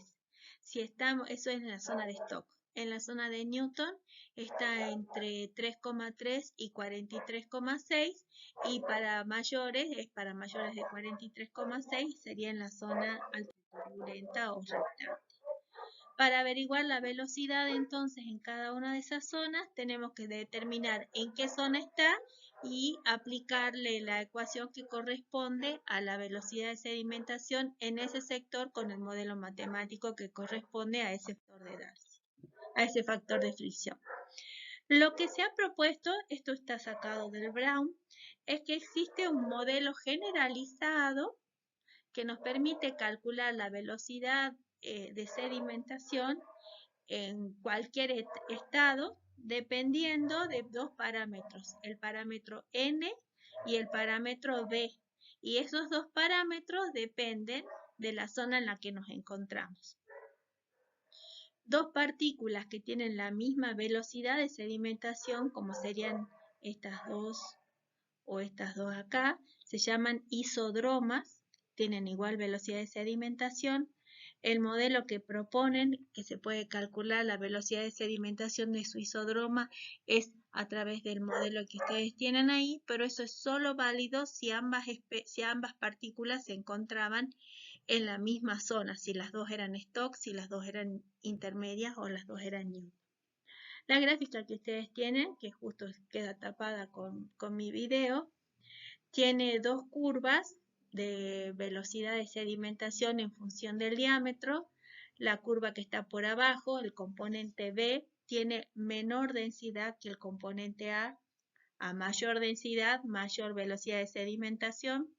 Si estamos, eso es en la zona de Stokes. En la zona de Newton está entre 3,3 y 43,6 y para mayores de 43,6 sería en la zona turbulenta o restante. Para averiguar la velocidad entonces en cada una de esas zonas tenemos que determinar en qué zona está y aplicarle la ecuación que corresponde a la velocidad de sedimentación en ese sector con el modelo matemático que corresponde a ese factor de Darcy, a ese factor de fricción. Lo que se ha propuesto, esto está sacado del Brown, es que existe un modelo generalizado que nos permite calcular la velocidad de sedimentación en cualquier estado dependiendo de dos parámetros, el parámetro N y el parámetro B. Y esos dos parámetros dependen de la zona en la que nos encontramos. Dos partículas que tienen la misma velocidad de sedimentación, como serían estas dos o estas dos acá, se llaman isodromas, tienen igual velocidad de sedimentación. El modelo que proponen, que se puede calcular la velocidad de sedimentación de su isodroma, es a través del modelo que ustedes tienen ahí, pero eso es solo válido si ambas partículas se encontraban en la misma zona, si las dos eran Stokes, si las dos eran intermedias o las dos eran Newton. La gráfica que ustedes tienen, que justo queda tapada con mi video, tiene dos curvas de velocidad de sedimentación en función del diámetro. La curva que está por abajo, el componente B, tiene menor densidad que el componente A. A mayor densidad, mayor velocidad de sedimentación.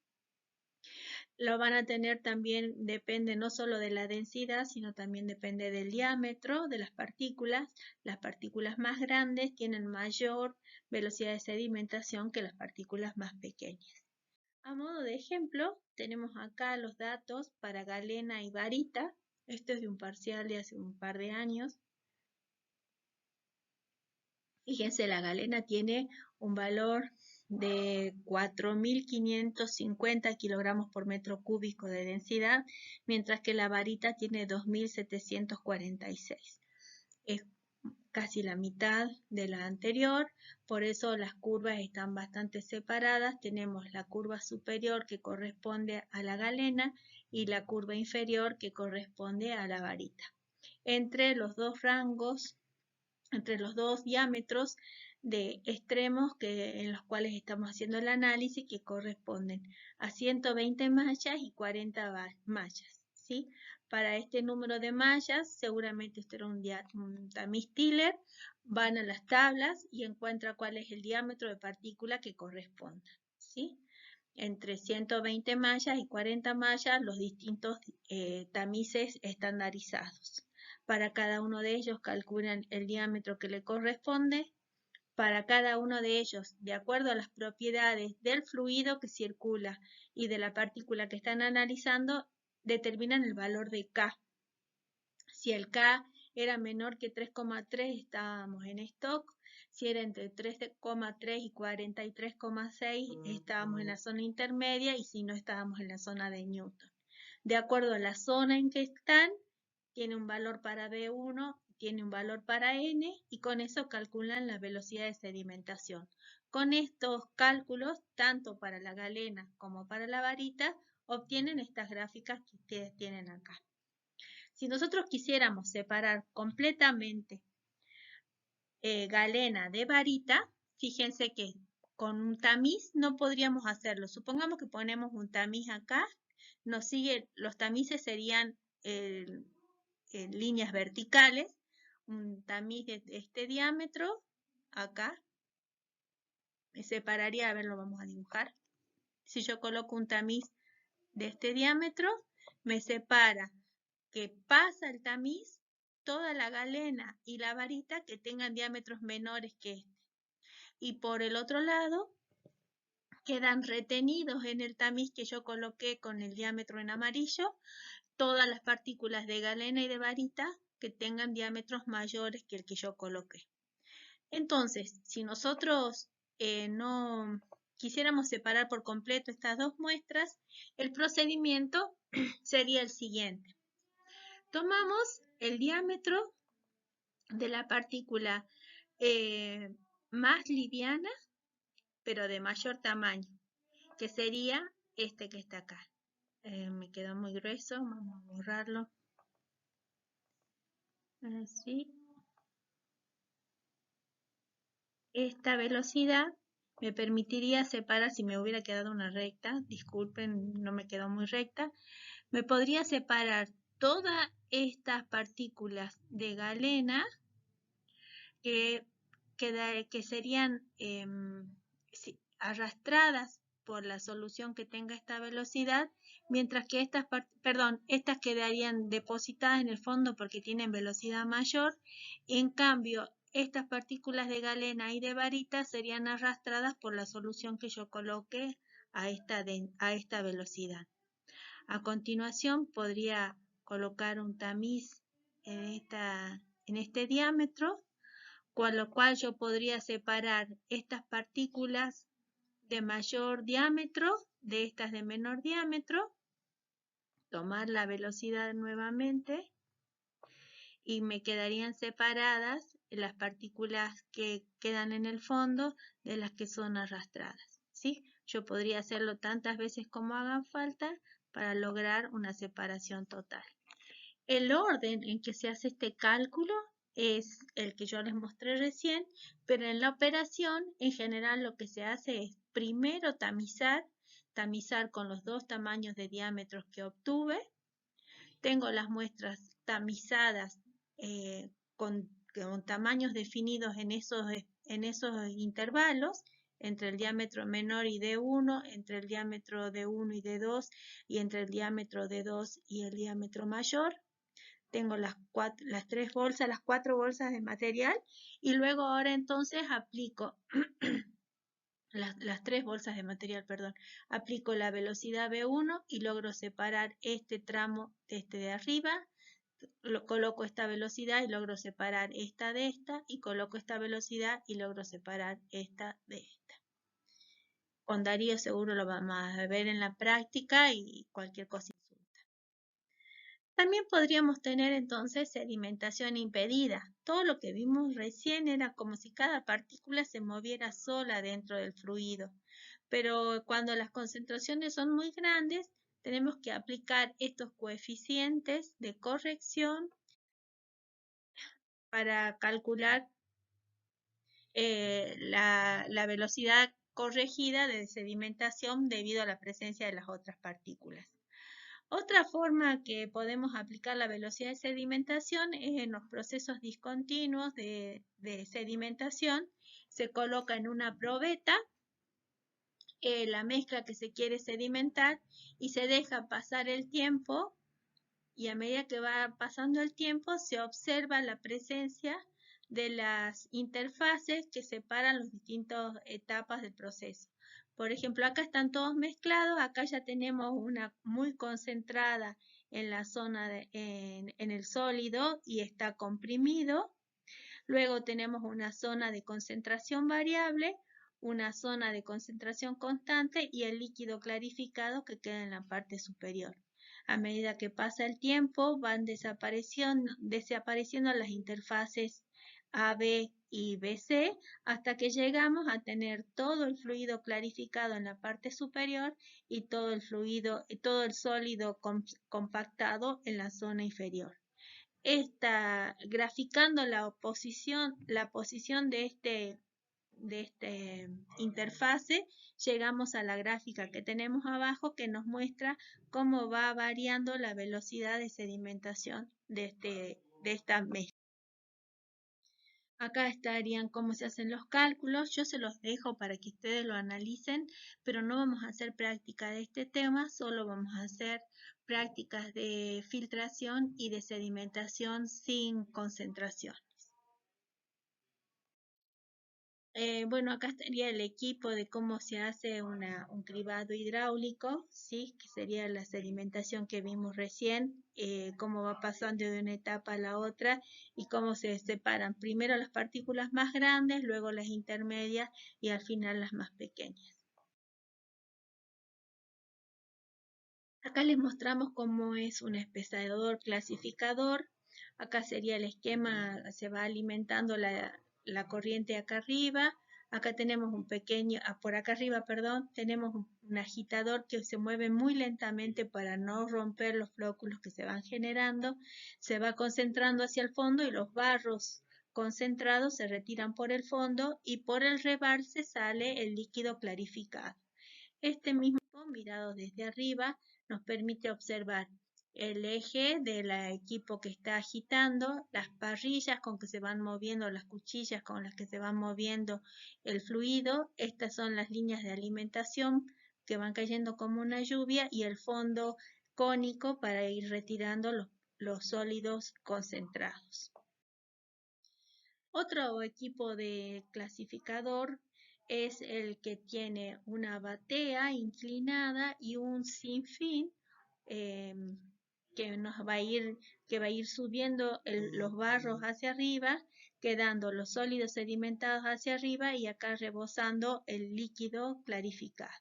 Lo van a tener también, depende no solo de la densidad, sino también depende del diámetro de las partículas. Las partículas más grandes tienen mayor velocidad de sedimentación que las partículas más pequeñas. A modo de ejemplo, tenemos acá los datos para galena y varita. Esto es de un parcial de hace un par de años. Fíjense, la galena tiene un valor de 4.550 kilogramos por metro cúbico de densidad, mientras que la varita tiene 2.746. Es casi la mitad de la anterior, por eso las curvas están bastante separadas. Tenemos la curva superior que corresponde a la galena y la curva inferior que corresponde a la varita. Entre los dos rangos, entre los dos diámetros de extremos en los cuales estamos haciendo el análisis, que corresponden a 120 mallas y 40 mallas, ¿sí? Para este número de mallas, seguramente esto era un tamiz-Tiller, van a las tablas y encuentra cuál es el diámetro de partícula que corresponda, ¿sí? Entre 120 mallas y 40 mallas, los distintos tamices estandarizados. Para cada uno de ellos calculan el diámetro que le corresponde. Para cada uno de ellos, de acuerdo a las propiedades del fluido que circula y de la partícula que están analizando, determinan el valor de K. Si el K era menor que 3,3, estábamos en Stokes. Si era entre 3,3 y 43,6, estábamos en la zona intermedia, y si no, estábamos en la zona de Newton. De acuerdo a la zona en que están, tiene un valor para B1, tiene un valor para N y con eso calculan la velocidad de sedimentación. Con estos cálculos, tanto para la galena como para la varita, obtienen estas gráficas que ustedes tienen acá. Si nosotros quisiéramos separar completamente galena de varita, fíjense que con un tamiz no podríamos hacerlo. Supongamos que ponemos un tamiz acá, nos sigue, los tamices serían líneas verticales, un tamiz de este diámetro, acá, me separaría, a ver, lo vamos a dibujar. Si yo coloco un tamiz de este diámetro, me separa que pasa el tamiz toda la galena y la varita que tengan diámetros menores que este. Y por el otro lado, quedan retenidos en el tamiz que yo coloqué con el diámetro en amarillo, todas las partículas de galena y de varita que tengan diámetros mayores que el que yo coloqué. Entonces, si nosotros no quisiéramos separar por completo estas dos muestras, el procedimiento sería el siguiente. Tomamos el diámetro de la partícula más liviana, pero de mayor tamaño, que sería este que está acá. Me quedó muy grueso, vamos a borrarlo. Así. Esta velocidad me permitiría separar, si me hubiera quedado una recta, disculpen, no me quedó muy recta, me podría separar todas estas partículas de galena que serían arrastradas por la solución que tenga esta velocidad, mientras que estas quedarían depositadas en el fondo porque tienen velocidad mayor. En cambio, estas partículas de galena y de varita serían arrastradas por la solución que yo coloque a esta velocidad. A continuación, podría colocar un tamiz en este diámetro, con lo cual yo podría separar estas partículas de mayor diámetro de estas de menor diámetro, tomar la velocidad nuevamente y me quedarían separadas las partículas que quedan en el fondo de las que son arrastradas, ¿sí? Yo podría hacerlo tantas veces como hagan falta para lograr una separación total. El orden en que se hace este cálculo es el que yo les mostré recién, pero en la operación en general lo que se hace es primero tamizar con los dos tamaños de diámetros que obtuve. Tengo las muestras tamizadas con tamaños definidos en esos intervalos, entre el diámetro menor y D1, entre el diámetro D1 y D2 y entre el diámetro D2 y el diámetro mayor. Tengo las cuatro bolsas de material y luego ahora entonces aplico las tres bolsas de material, perdón. Aplico la velocidad V1 y logro separar este tramo de este de arriba. Coloco esta velocidad y logro separar esta de esta y coloco esta velocidad y logro separar esta de esta. Con Darío seguro lo vamos a ver en la práctica y cualquier cosa. También podríamos tener entonces sedimentación impedida. Todo lo que vimos recién era como si cada partícula se moviera sola dentro del fluido. Pero cuando las concentraciones son muy grandes, tenemos que aplicar estos coeficientes de corrección para calcular la velocidad corregida de sedimentación debido a la presencia de las otras partículas. Otra forma que podemos aplicar la velocidad de sedimentación es en los procesos discontinuos de sedimentación. Se coloca en una probeta la mezcla que se quiere sedimentar y se deja pasar el tiempo, y a medida que va pasando el tiempo se observa la presencia de las interfaces que separan las distintas etapas del proceso. Por ejemplo, acá están todos mezclados, acá ya tenemos una muy concentrada en la zona en el sólido y está comprimido. Luego tenemos una zona de concentración variable, una zona de concentración constante y el líquido clarificado que queda en la parte superior. A medida que pasa el tiempo, van desapareciendo las interfaces AB y BC hasta que llegamos a tener todo el fluido clarificado en la parte superior y todo el sólido compactado en la zona inferior. Graficando la posición de este interfase, llegamos a la gráfica que tenemos abajo que nos muestra cómo va variando la velocidad de sedimentación de esta mezcla. Acá estarían cómo se hacen los cálculos. Yo se los dejo para que ustedes lo analicen, pero no vamos a hacer práctica de este tema, solo vamos a hacer prácticas de filtración y de sedimentación sin concentración. Bueno, acá estaría el equipo de cómo se hace un cribado hidráulico, ¿sí? Que sería la sedimentación que vimos recién, cómo va pasando de una etapa a la otra y cómo se separan primero las partículas más grandes, luego las intermedias y al final las más pequeñas. Acá les mostramos cómo es un espesador clasificador. Acá sería el esquema, se va alimentando la corriente acá arriba. Acá tenemos un pequeño, por acá arriba, perdón, tenemos un agitador que se mueve muy lentamente para no romper los flóculos que se van generando. Se va concentrando hacia el fondo y los barros concentrados se retiran por el fondo y por el rebalse sale el líquido clarificado. Este mismo mirado desde arriba nos permite observar el eje del equipo que está agitando, las parrillas con que se van moviendo, las cuchillas con las que se va moviendo el fluido. Estas son las líneas de alimentación que van cayendo como una lluvia y el fondo cónico para ir retirando los sólidos concentrados. Otro equipo de clasificador es el que tiene una batea inclinada y un sinfín que va a ir subiendo los barros hacia arriba, quedando los sólidos sedimentados hacia arriba y acá rebosando el líquido clarificado.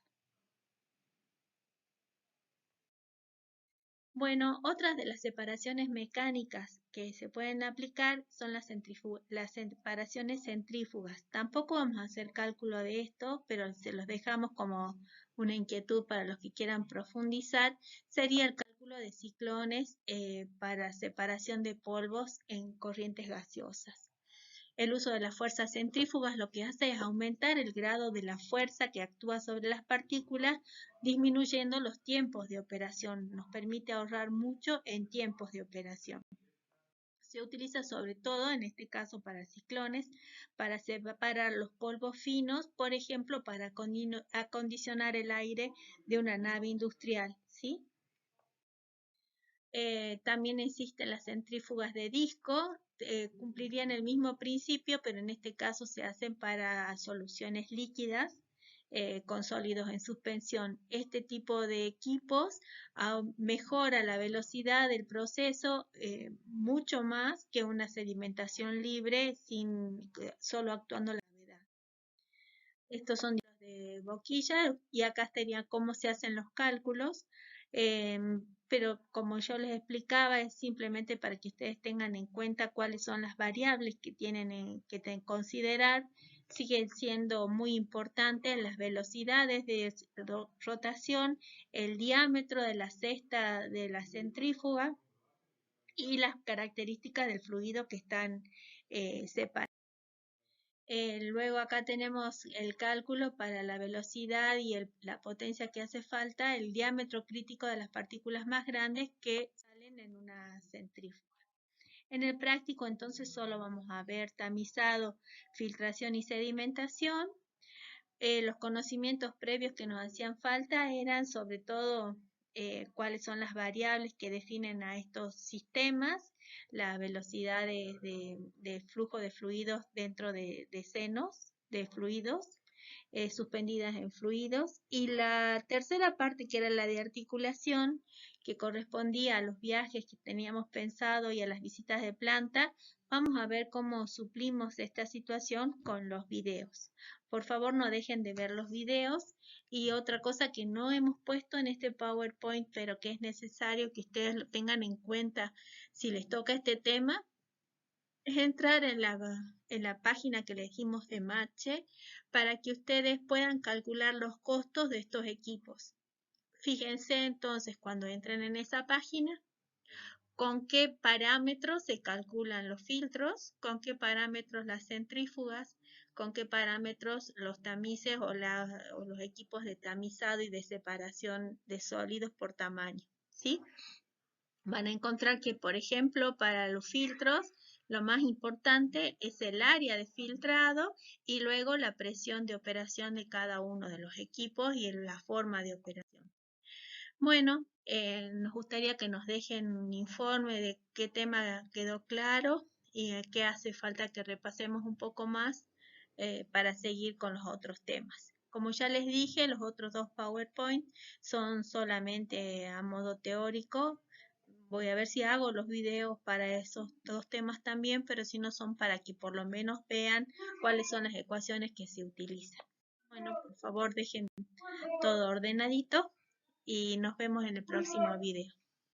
Bueno, otras de las separaciones mecánicas que se pueden aplicar son las separaciones centrífugas. Tampoco vamos a hacer cálculo de esto, pero se los dejamos como una inquietud para los que quieran profundizar. Sería el cálculo de ciclones para separación de polvos en corrientes gaseosas. El uso de las fuerzas centrífugas lo que hace es aumentar el grado de la fuerza que actúa sobre las partículas, disminuyendo los tiempos de operación. Nos permite ahorrar mucho en tiempos de operación. Se utiliza sobre todo, en este caso para ciclones, para separar los polvos finos, por ejemplo, para acondicionar el aire de una nave industrial, ¿sí? También existen las centrífugas de disco, cumplirían el mismo principio, pero en este caso se hacen para soluciones líquidas con sólidos en suspensión. Este tipo de equipos mejora la velocidad del proceso mucho más que una sedimentación libre solo actuando la gravedad. Estos son los de boquilla y acá estaría cómo se hacen los cálculos. Pero como yo les explicaba, es simplemente para que ustedes tengan en cuenta cuáles son las variables que tienen que considerar. Siguen siendo muy importantes las velocidades de rotación, el diámetro de la cesta de la centrífuga y las características del fluido que están separados. Luego acá tenemos el cálculo para la velocidad y la potencia que hace falta, el diámetro crítico de las partículas más grandes que salen en una centrífuga. En el práctico entonces solo vamos a ver tamizado, filtración y sedimentación. Los conocimientos previos que nos hacían falta eran sobre todo cuáles son las variables que definen a estos sistemas, la velocidad de flujo de fluidos dentro de senos de fluidos, suspendidas en fluidos. Y la tercera parte, que era la de articulación, que correspondía a los viajes que teníamos pensado y a las visitas de planta, vamos a ver cómo suplimos esta situación con los videos. Por favor, no dejen de ver los videos. Y otra cosa que no hemos puesto en este PowerPoint, pero que es necesario que ustedes lo tengan en cuenta si les toca este tema, es entrar en la página que le dijimos de Matche para que ustedes puedan calcular los costos de estos equipos. Fíjense entonces cuando entren en esa página con qué parámetros se calculan los filtros, con qué parámetros las centrífugas, con qué parámetros los tamices o los equipos de tamizado y de separación de sólidos por tamaño, ¿sí? Van a encontrar que, por ejemplo, para los filtros, lo más importante es el área de filtrado y luego la presión de operación de cada uno de los equipos y la forma de operación. Bueno, nos gustaría que nos dejen un informe de qué tema quedó claro y qué hace falta que repasemos un poco más para seguir con los otros temas. Como ya les dije, los otros dos PowerPoint son solamente a modo teórico. Voy a ver si hago los videos para esos dos temas también, pero si no son para que por lo menos vean cuáles son las ecuaciones que se utilizan. Bueno, por favor dejen todo ordenadito y nos vemos en el próximo video.